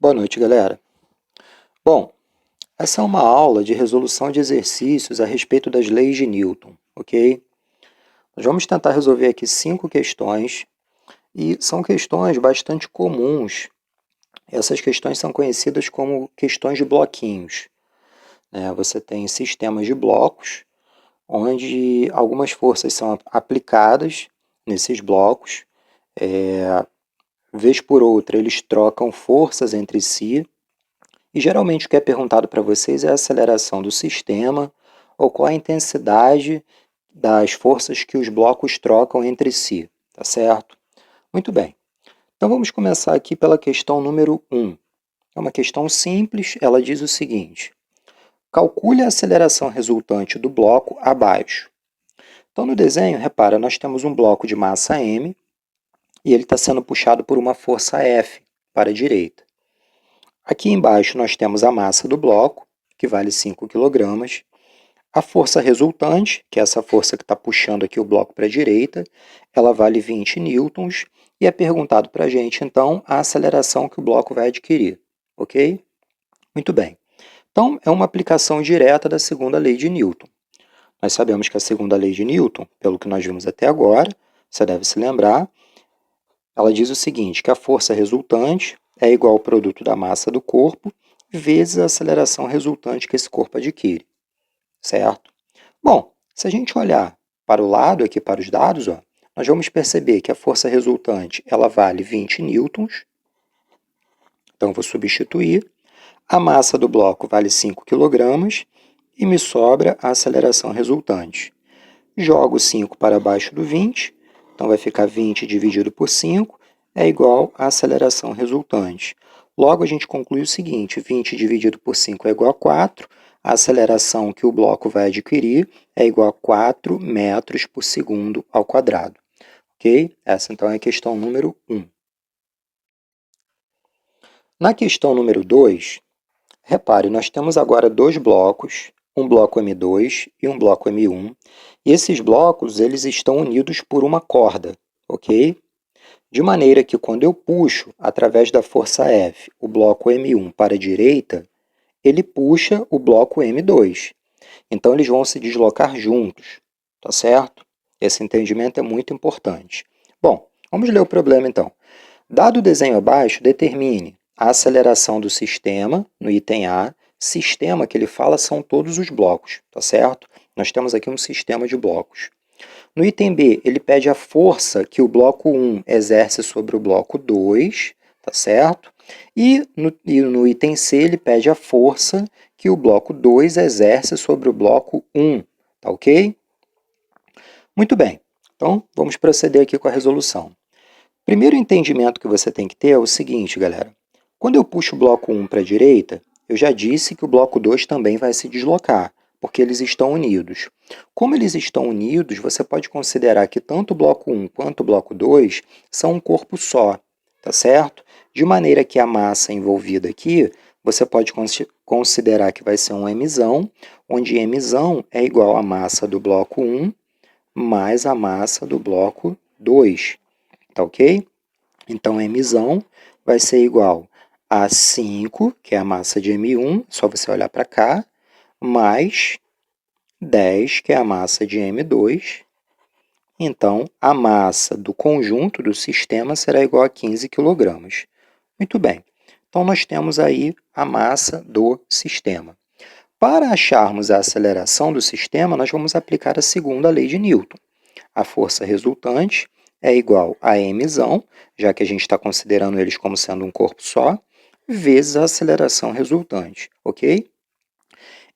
Boa noite, galera. Bom, essa é uma aula de resolução de exercícios a respeito das leis de Newton, ok? Nós vamos tentar resolver aqui 5 questões, e são questões bastante comuns. Essas questões são conhecidas como questões de bloquinhos, né? Você tem sistemas de blocos, onde algumas forças são aplicadas nesses blocos. Vez por outra, eles trocam forças entre si. E geralmente o que é perguntado para vocês é a aceleração do sistema ou qual a intensidade das forças que os blocos trocam entre si, tá certo? Muito bem. Então vamos começar aqui pela questão número 1. É uma questão simples, ela diz o seguinte: calcule a aceleração resultante do bloco abaixo. Então no desenho, repara, nós temos um bloco de massa m e ele está sendo puxado por uma força F para a direita. Aqui embaixo nós temos a massa do bloco, que vale 5 kg, a força resultante, que é essa força que está puxando aqui o bloco para a direita, ela vale 20 newtons, e é perguntado para a gente, então, a aceleração que o bloco vai adquirir, ok? Muito bem. Então, é uma aplicação direta da segunda lei de Newton. Nós sabemos que a segunda lei de Newton, pelo que nós vimos até agora, você deve se lembrar, ela diz o seguinte, que a força resultante é igual ao produto da massa do corpo vezes a aceleração resultante que esse corpo adquire, certo? Bom, se a gente olhar para o lado aqui, para os dados, nós vamos perceber que a força resultante ela vale 20 newtons, então vou substituir, a massa do bloco vale 5 kg e me sobra a aceleração resultante. Jogo 5 para baixo do 20, então vai ficar 20 dividido por 5, é igual à aceleração resultante. Logo, a gente conclui o seguinte, 20 dividido por 5 é igual a 4, a aceleração que o bloco vai adquirir é igual a 4 metros por segundo ao quadrado. Ok? Essa, então, é a questão número 1. Na questão número 2, repare, nós temos agora dois blocos, um bloco M2 e um bloco M1, e esses blocos eles estão unidos por uma corda, ok? De maneira que quando eu puxo, através da força F, o bloco M1 para a direita, ele puxa o bloco M2. Então, eles vão se deslocar juntos, tá certo? Esse entendimento é muito importante. Bom, vamos ler o problema então. Dado o desenho abaixo, determine a aceleração do sistema, no item A. Sistema que ele fala são todos os blocos, tá certo? Nós temos aqui um sistema de blocos. No item B, ele pede a força que o bloco 1 exerce sobre o bloco 2, tá certo? E no item C, ele pede a força que o bloco 2 exerce sobre o bloco 1, tá ok? Muito bem, então vamos proceder aqui com a resolução. Primeiro entendimento que você tem que ter é o seguinte, galera. Quando eu puxo o bloco 1 para a direita, eu já disse que o bloco 2 também vai se deslocar, porque eles estão unidos. Como eles estão unidos, você pode considerar que tanto o bloco 1 quanto o bloco 2 são um corpo só, tá certo? De maneira que a massa envolvida aqui, você pode considerar que vai ser um mzão, onde mzão é igual à massa do bloco 1 mais a massa do bloco 2, tá ok? Então, mzão vai ser igual a 5, que é a massa de M1, só você olhar para cá, mais 10, que é a massa de M2. Então, a massa do conjunto do sistema será igual a 15 kg. Muito bem. Então, nós temos aí a massa do sistema. Para acharmos a aceleração do sistema, nós vamos aplicar a segunda lei de Newton. A força resultante é igual a mzão, já que a gente está considerando eles como sendo um corpo só, vezes a aceleração resultante, ok?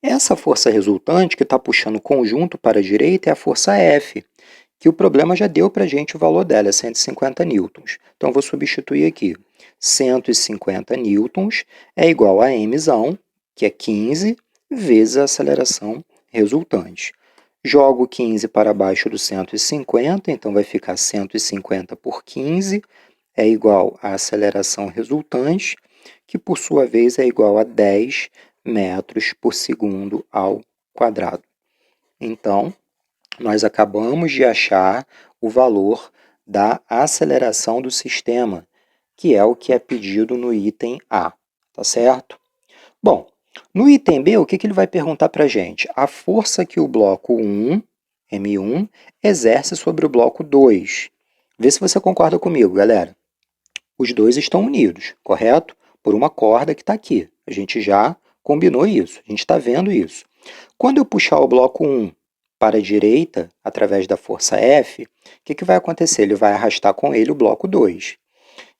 Essa força resultante, que está puxando o conjunto para a direita, é a força F, que o problema já deu para a gente o valor dela, é 150 newtons. Então, eu vou substituir aqui. 150 newtons é igual a mzão, que é 15, vezes a aceleração resultante. Jogo 15 para baixo do 150, então vai ficar 150 por 15, é igual à aceleração resultante, que por sua vez é igual a 10 metros por segundo ao quadrado. Então, nós acabamos de achar o valor da aceleração do sistema, que é o que é pedido no item A. tá certo? Bom, no item B, o que ele vai perguntar para a gente? A força que o bloco 1, M1, exerce sobre o bloco 2. Vê se você concorda comigo, galera. Os dois estão unidos, correto? Por uma corda que está aqui. A gente já combinou isso, a gente está vendo isso. Quando eu puxar o bloco 1 para a direita, através da força F, o que vai acontecer? Ele vai arrastar com ele o bloco 2.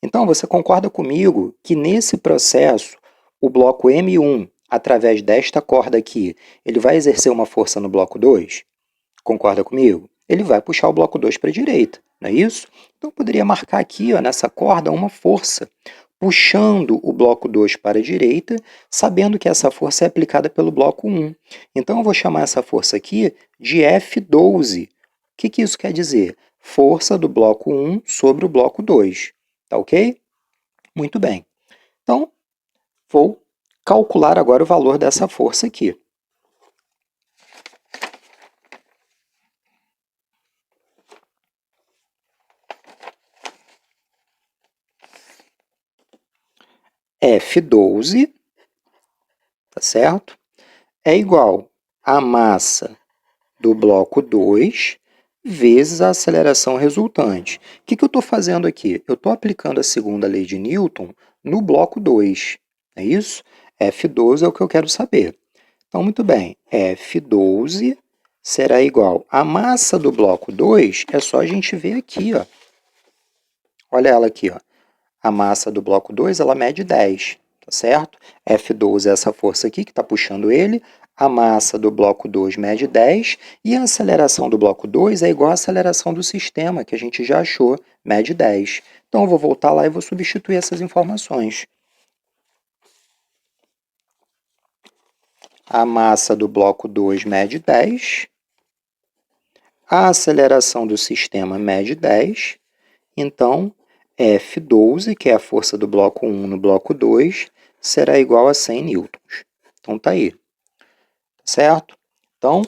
Então, você concorda comigo que nesse processo, o bloco M1, através desta corda aqui, ele vai exercer uma força no bloco 2? Concorda comigo? Ele vai puxar o bloco 2 para a direita, não é isso? Então, eu poderia marcar aqui, ó, nessa corda, uma força, puxando o bloco 2 para a direita, sabendo que essa força é aplicada pelo bloco 1. Então, eu vou chamar essa força aqui de F12. O que isso quer dizer? Força do bloco 1 sobre o bloco 2. Tá ok? Muito bem. Então, vou calcular agora o valor dessa força aqui. F12, tá certo? É igual a massa do bloco 2 vezes a aceleração resultante. O que eu estou fazendo aqui? Eu estou aplicando a segunda lei de Newton no bloco 2. É isso? F12 é o que eu quero saber. Então, muito bem. F12 será igual a massa do bloco 2, é só a gente ver aqui, ó. Olha ela aqui, ó. A massa do bloco 2, ela mede 10, tá certo? F12 é essa força aqui que está puxando ele, a massa do bloco 2 mede 10 e a aceleração do bloco 2 é igual à aceleração do sistema, que a gente já achou, mede 10. Então, eu vou voltar lá e vou substituir essas informações. A massa do bloco 2 mede 10, a aceleração do sistema mede 10, então F12, que é a força do bloco 1 no bloco 2, será igual a 100 newtons. Então, está aí, certo? Então,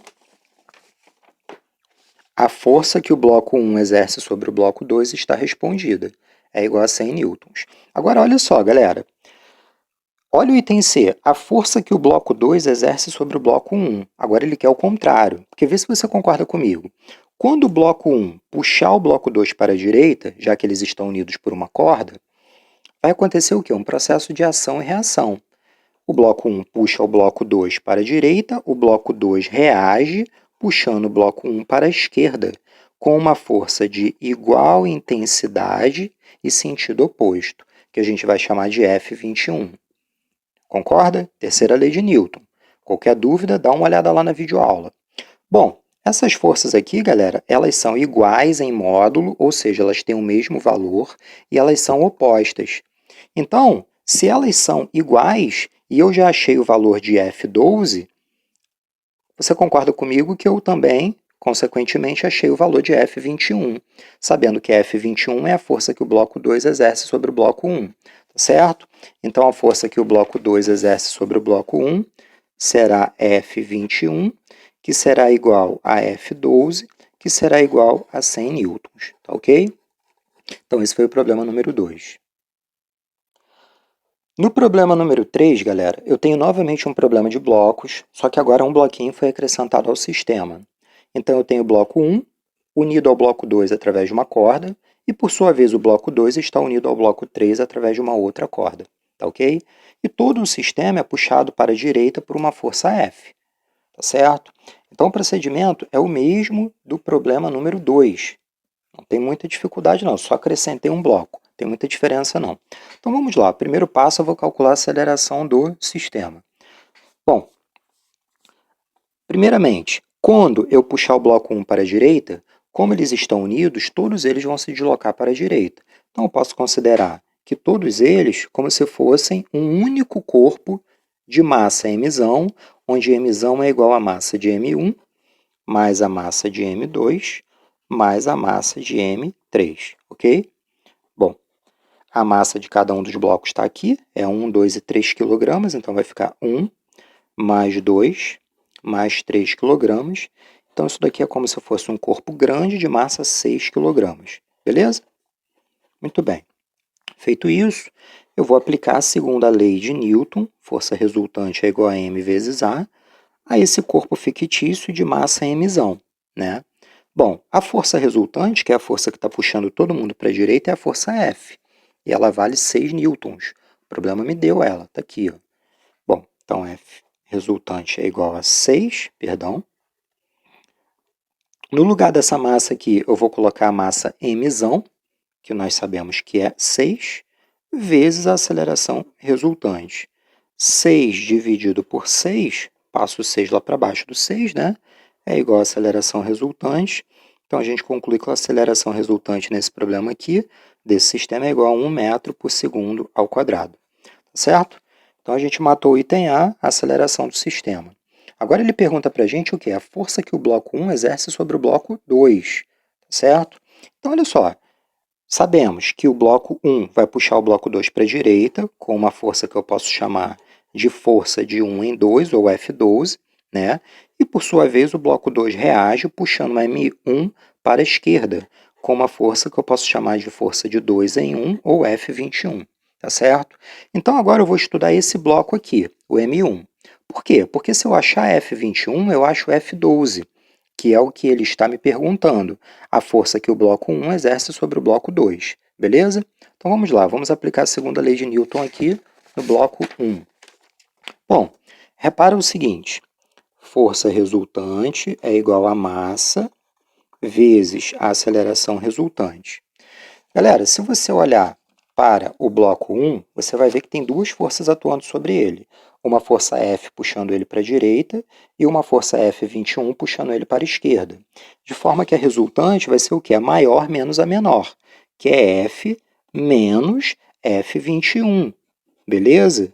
a força que o bloco 1 exerce sobre o bloco 2 está respondida, é igual a 100 newtons. Agora, olha só, galera. Olha o item C, a força que o bloco 2 exerce sobre o bloco 1. Agora ele quer o contrário, porque vê se você concorda comigo. Quando o bloco 1 puxar o bloco 2 para a direita, já que eles estão unidos por uma corda, vai acontecer o quê? Um processo de ação e reação. O bloco 1 puxa o bloco 2 para a direita, o bloco 2 reage, puxando o bloco 1 para a esquerda, com uma força de igual intensidade e sentido oposto, que a gente vai chamar de F21. Concorda? Terceira lei de Newton. Qualquer dúvida, dá uma olhada lá na videoaula. Bom, essas forças aqui, galera, elas são iguais em módulo, ou seja, elas têm o mesmo valor, e elas são opostas. Então, se elas são iguais, e eu já achei o valor de F12, você concorda comigo que eu também, consequentemente, achei o valor de F21, sabendo que F21 é a força que o bloco 2 exerce sobre o bloco 1, tá certo? Então, a força que o bloco 2 exerce sobre o bloco 1 será F21, que será igual a F12, que será igual a 100 newtons, tá ok? Então, esse foi o problema número 2. No problema número 3, galera, eu tenho novamente um problema de blocos, só que agora um bloquinho foi acrescentado ao sistema. Então, eu tenho o bloco 1 unido ao bloco 2 através de uma corda, e por sua vez o bloco 2 está unido ao bloco 3 através de uma outra corda, tá ok? E todo o sistema é puxado para a direita por uma força F, tá certo? Então, o procedimento é o mesmo do problema número 2. Não tem muita dificuldade não, só acrescentei um bloco. Não tem muita diferença não. Então vamos lá, primeiro passo eu vou calcular a aceleração do sistema. Bom, primeiramente, quando eu puxar o bloco 1 para a direita, como eles estão unidos, todos eles vão se deslocar para a direita. Então eu posso considerar que todos eles como se fossem um único corpo de massa mzão, onde mzão é igual a massa de m1 mais a massa de m2 mais a massa de m3, ok? Bom, a massa de cada um dos blocos está aqui, é 1, 2 e 3 kg, então vai ficar 1 mais 2 mais 3 kg. Então, isso daqui é como se fosse um corpo grande de massa 6 kg, beleza? Muito bem. Feito isso, eu vou aplicar a segunda lei de Newton, força resultante é igual a m vezes a esse corpo fictício de massa mzão, né? Bom, a força resultante, que é a força que está puxando todo mundo para a direita, é a força F. E ela vale 6 newtons. O problema me deu ela, está aqui. Ó. Bom, então F resultante é igual a 6, perdão. No lugar dessa massa aqui, eu vou colocar a massa mzão, que nós sabemos que é 6, vezes a aceleração resultante. 6 dividido por 6, passo o 6 lá para baixo do 6, né? É igual a aceleração resultante. Então, a gente conclui que a aceleração resultante nesse problema aqui, desse sistema, é igual a 1 metro por segundo ao quadrado. Certo? Então, a gente matou o item A, a aceleração do sistema. Agora, ele pergunta para a gente o que? A força que o bloco 1 exerce sobre o bloco 2. Certo? Então, olha só. Sabemos que o bloco 1 vai puxar o bloco 2 para a direita, com uma força que eu posso chamar de força de 1 em 2, ou F12, né? E, por sua vez, o bloco 2 reage puxando uma M1 para a esquerda, com uma força que eu posso chamar de força de 2 em 1, ou F21, tá certo? Então, agora eu vou estudar esse bloco aqui, o M1. Por quê? Porque se eu achar F21, eu acho F12, que é o que ele está me perguntando, a força que o bloco 1 exerce sobre o bloco 2, beleza? Então vamos lá, vamos aplicar a segunda lei de Newton aqui no bloco 1. Bom, repara o seguinte, força resultante é igual a massa vezes a aceleração resultante. Galera, se você olhar para o bloco 1, você vai ver que tem duas forças atuando sobre ele. Uma força F puxando ele para a direita e uma força F21 puxando ele para a esquerda. De forma que a resultante vai ser o quê? A maior menos a menor, que é F menos F21. Beleza?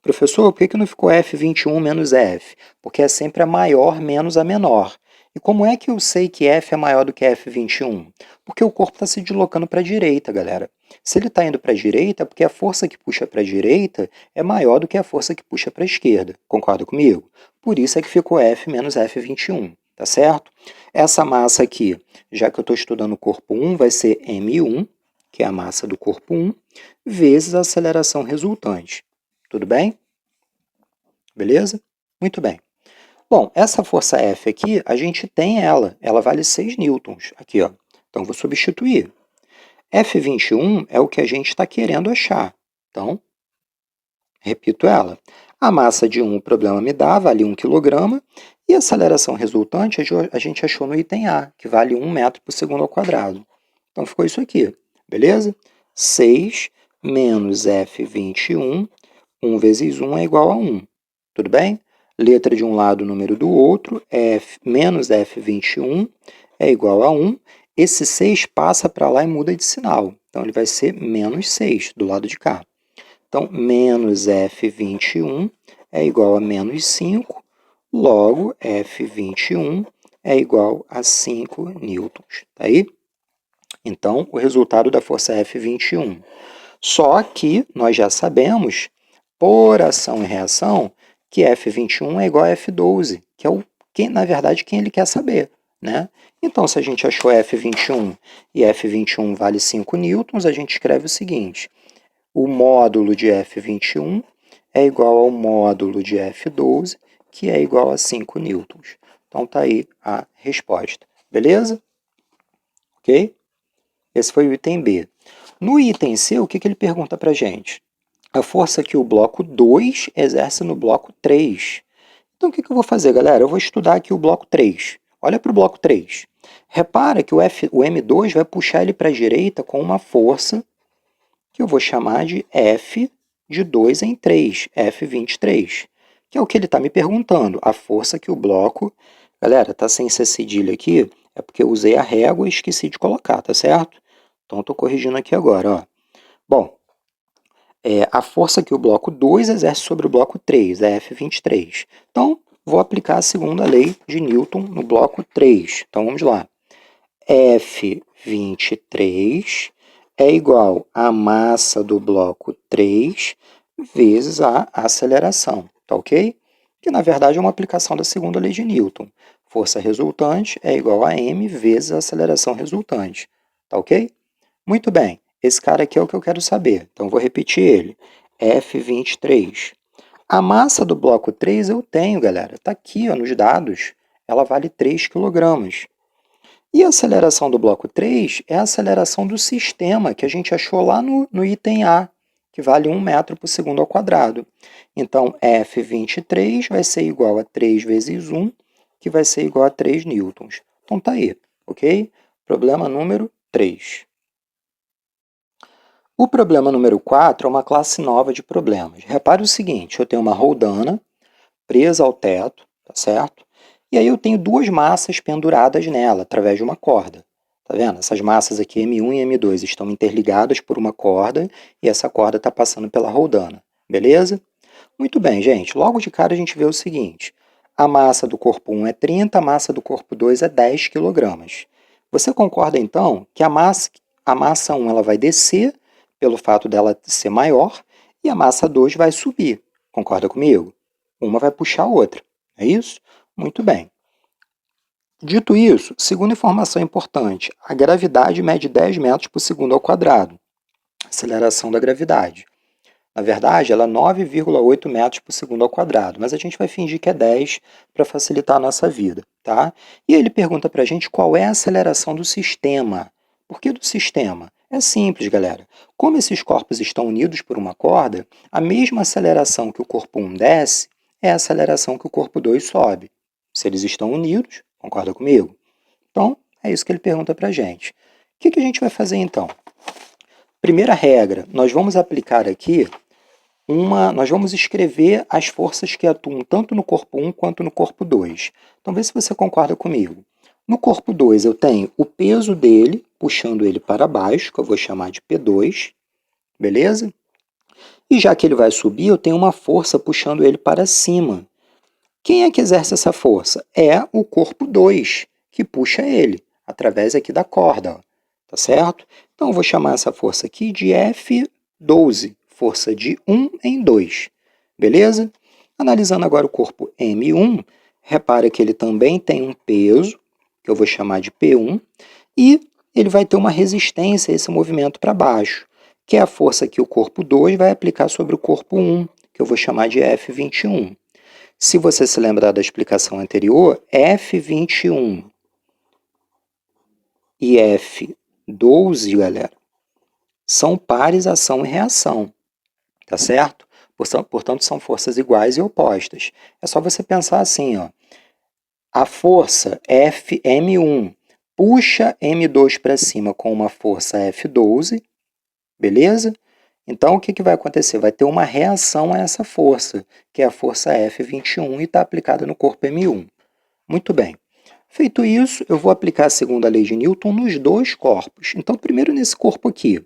Professor, por que não ficou F21 menos F? Porque é sempre a maior menos a menor. E como é que eu sei que F é maior do que F21? Porque o corpo está se deslocando para a direita, galera. Se ele está indo para a direita, é porque a força que puxa para a direita é maior do que a força que puxa para a esquerda. Concorda comigo? Por isso é que ficou F menos F21, tá certo? Essa massa aqui, já que eu estou estudando o corpo 1, vai ser M1, que é a massa do corpo 1, vezes a aceleração resultante. Tudo bem? Beleza? Muito bem. Bom, essa força F aqui, a gente tem ela vale 6 newtons. Aqui, ó. Então, vou substituir. F21 é o que a gente está querendo achar. Então, repito ela. A massa de 1, o problema me dá, vale 1 kg, e a aceleração resultante a gente achou no item A, que vale 1 metro por segundo ao quadrado. Então, ficou isso aqui, beleza? 6 menos F21, 1 vezes 1 é igual a 1. Tudo bem? Letra de um lado, número do outro, F menos F21 é igual a 1. Esse 6 passa para lá e muda de sinal. Então, ele vai ser menos 6 do lado de cá. Então, menos F21 é igual a menos 5, logo F21 é igual a 5 newtons. Tá aí? Então, o resultado da força F21. Só que nós já sabemos, por ação e reação, que F21 é igual a F12, que é, na verdade, quem ele quer saber. Né? Então, se a gente achou F21 e F21 vale 5 newtons, a gente escreve o seguinte, o módulo de F21 é igual ao módulo de F12, que é igual a 5 newtons. Então, está aí a resposta. Beleza? Ok? Esse foi o item B. No item C, o que ele pergunta para a gente? A força que o bloco 2 exerce no bloco 3. Então, o que eu vou fazer, galera? Eu vou estudar aqui o bloco 3. Olha para o bloco 3. Repara que o M2 vai puxar ele para a direita com uma força que eu vou chamar de F de 2 em 3, F23, que é o que ele está me perguntando, a força que o bloco... Galera, está sem ser cedilha aqui, é porque eu usei a régua e esqueci de colocar, tá certo? Então, estou corrigindo aqui agora, ó. Bom, a força que o bloco 2 exerce sobre o bloco 3, é F23. Então, vou aplicar a segunda lei de Newton no bloco 3. Então, vamos lá. F23 é igual à massa do bloco 3 vezes a aceleração, tá ok? Que, na verdade, é uma aplicação da segunda lei de Newton. Força resultante é igual a m vezes a aceleração resultante, tá ok? Muito bem. Esse cara aqui é o que eu quero saber, então vou repetir ele. F23. A massa do bloco 3 eu tenho, galera. Está aqui ó, nos dados. Ela vale 3 kg. E a aceleração do bloco 3 é a aceleração do sistema, que a gente achou lá no item A, que vale 1 metro por segundo ao quadrado. Então, F23 vai ser igual a 3 vezes 1, que vai ser igual a 3 newtons. Então, tá aí, ok? Problema número 3. O problema número 4 é uma classe nova de problemas. Repare o seguinte, eu tenho uma roldana presa ao teto, tá certo? E aí eu tenho duas massas penduradas nela, através de uma corda. Tá vendo? Essas massas aqui, M1 e M2, estão interligadas por uma corda e essa corda está passando pela roldana. Beleza? Muito bem, gente. Logo de cara a gente vê o seguinte. A massa do corpo 1 é 30, a massa do corpo 2 é 10 kg. Você concorda, então, que a massa 1 ela vai descer pelo fato dela ser maior e a massa 2 vai subir. Concorda comigo? Uma vai puxar a outra. É isso? Muito bem. Dito isso, segunda informação importante, a gravidade mede 10 metros por segundo ao quadrado. Aceleração da gravidade. Na verdade, ela é 9,8 metros por segundo ao quadrado, mas a gente vai fingir que é 10 para facilitar a nossa vida, tá? E ele pergunta para a gente qual é a aceleração do sistema. Por que do sistema? É simples, galera. Como esses corpos estão unidos por uma corda, a mesma aceleração que o corpo 1 desce é a aceleração que o corpo 2 sobe. Se eles estão unidos, concorda comigo? Então, é isso que ele pergunta para a gente. O que a gente vai fazer então? Primeira regra, nós vamos aplicar aqui nós vamos escrever as forças que atuam tanto no corpo 1 quanto no corpo 2. Então, vê se você concorda comigo. No corpo 2, eu tenho o peso dele, puxando ele para baixo, que eu vou chamar de P2, beleza? E já que ele vai subir, eu tenho uma força puxando ele para cima. Quem é que exerce essa força? É o corpo 2, que puxa ele, através aqui da corda, ó, tá certo? Então, eu vou chamar essa força aqui de F12, força de 1 em 2, beleza? Analisando agora o corpo M1, repara que ele também tem um peso, que eu vou chamar de P1, e ele vai ter uma resistência a esse movimento para baixo, que é a força que o corpo 2 vai aplicar sobre o corpo 1, que eu vou chamar de F21. Se você se lembrar da explicação anterior, F21 e F12, galera, são pares ação e reação, tá certo? Portanto, são forças iguais e opostas. É só você pensar assim, ó. A força M1 puxa M2 para cima com uma força F12, beleza? Então, o que vai acontecer? Vai ter uma reação a essa força, que é a força F21 e está aplicada no corpo M1. Muito bem. Feito isso, eu vou aplicar a segunda lei de Newton nos dois corpos. Então, primeiro nesse corpo aqui.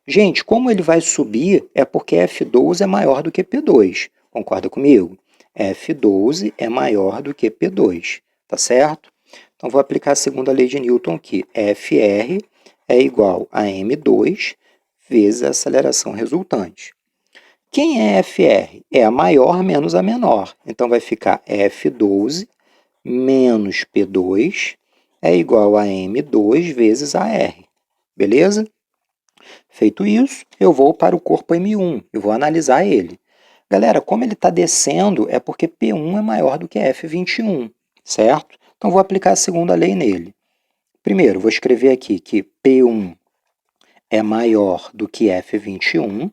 Gente, como ele vai subir, é porque F12 é maior do que P2. Concorda comigo? F12 é maior do que P2, tá certo? Então, vou aplicar a segunda lei de Newton aqui. Fr é igual a M2 vezes a aceleração resultante. Quem é Fr? É a maior menos a menor. Então, vai ficar F12 menos P2 é igual a M2 vezes AR. Beleza? Feito isso, eu vou para o corpo M1 e vou analisar ele. Galera, como ele está descendo, é porque P1 é maior do que F21, certo? Então, vou aplicar a segunda lei nele. Primeiro, vou escrever aqui que P1 é maior do que F21,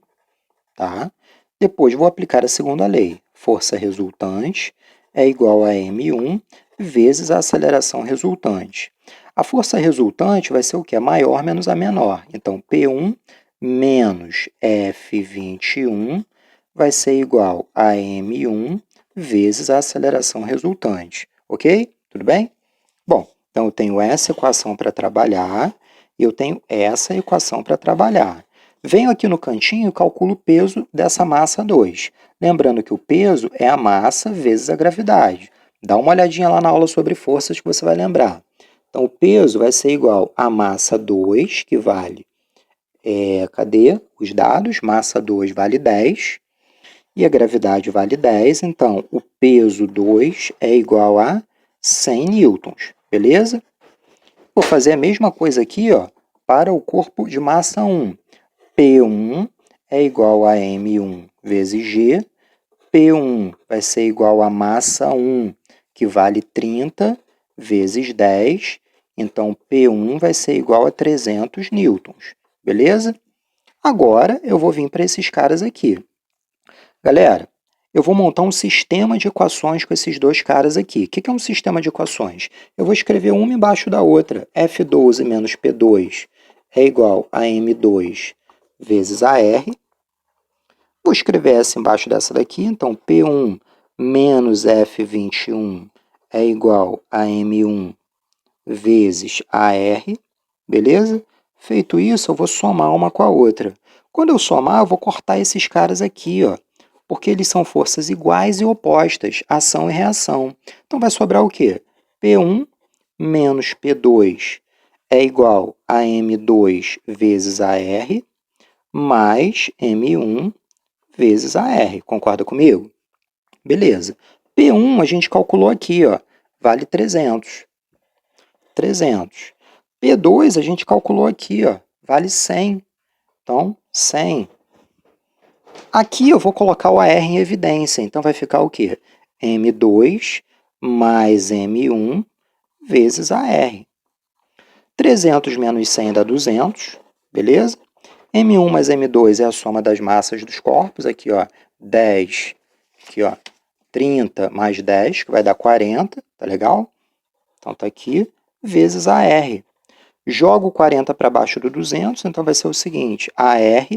tá? Depois, vou aplicar a segunda lei. Força resultante é igual a M1 vezes a aceleração resultante. A força resultante vai ser o quê? A maior menos a menor. Então, P1 menos F21 vai ser igual a M1 vezes a aceleração resultante. Ok? Tudo bem? Bom, então eu tenho essa equação para trabalhar e eu tenho essa equação para trabalhar. Venho aqui no cantinho e calculo o peso dessa massa 2. Lembrando que o peso é a massa vezes a gravidade. Dá uma olhadinha lá na aula sobre forças que você vai lembrar. Então, o peso vai ser igual a massa 2, que vale, cadê os dados? Massa 2 vale 10 e a gravidade vale 10. Então, o peso 2 é igual a 100 newtons, beleza? Vou fazer a mesma coisa aqui, ó, para o corpo de massa 1. P1 é igual a M1 vezes G. P1 vai ser igual a massa 1, que vale 30 vezes 10. Então, P1 vai ser igual a 300 newtons. Beleza? Agora, eu vou vir para esses caras aqui. Galera, eu vou montar um sistema de equações com esses dois caras aqui. O que é um sistema de equações? Eu vou escrever uma embaixo da outra. F12 menos P2 é igual a M2 vezes AR. Vou escrever essa embaixo dessa daqui. Então, P1 menos F21 é igual a M1 vezes AR. Beleza? Feito isso, eu vou somar uma com a outra. Quando eu somar, eu vou cortar esses caras aqui, ó, porque eles são forças iguais e opostas, ação e reação. Então, vai sobrar o quê? P1 menos P2 é igual a M2 vezes AR, mais M1 vezes AR. Concorda comigo? Beleza. P1 a gente calculou aqui, ó, vale 300. 300. P2 a gente calculou aqui, ó, vale 100. Então, 100. Aqui eu vou colocar o AR em evidência, então vai ficar o quê? M2 mais M1 vezes AR. 300 menos 100 dá 200, beleza? M1 mais M2 é a soma das massas dos corpos, aqui ó, 10, aqui ó, 30 mais 10, que vai dar 40, tá legal? Então tá aqui, vezes AR. Jogo 40 para baixo do 200, então vai ser o seguinte, AR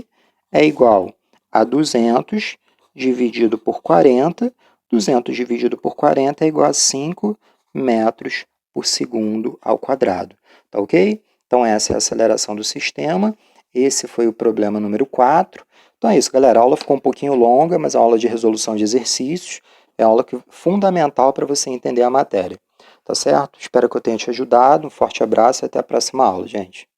é igual a 200 dividido por 40, 200 dividido por 40 é igual a 5 metros por segundo ao quadrado, tá ok? Então essa é a aceleração do sistema, esse foi o problema número 4. Então é isso, galera, a aula ficou um pouquinho longa, mas a aula de resolução de exercícios é a aula fundamental para você entender a matéria. Tá certo? Espero que eu tenha te ajudado. Um forte abraço e até a próxima aula, gente.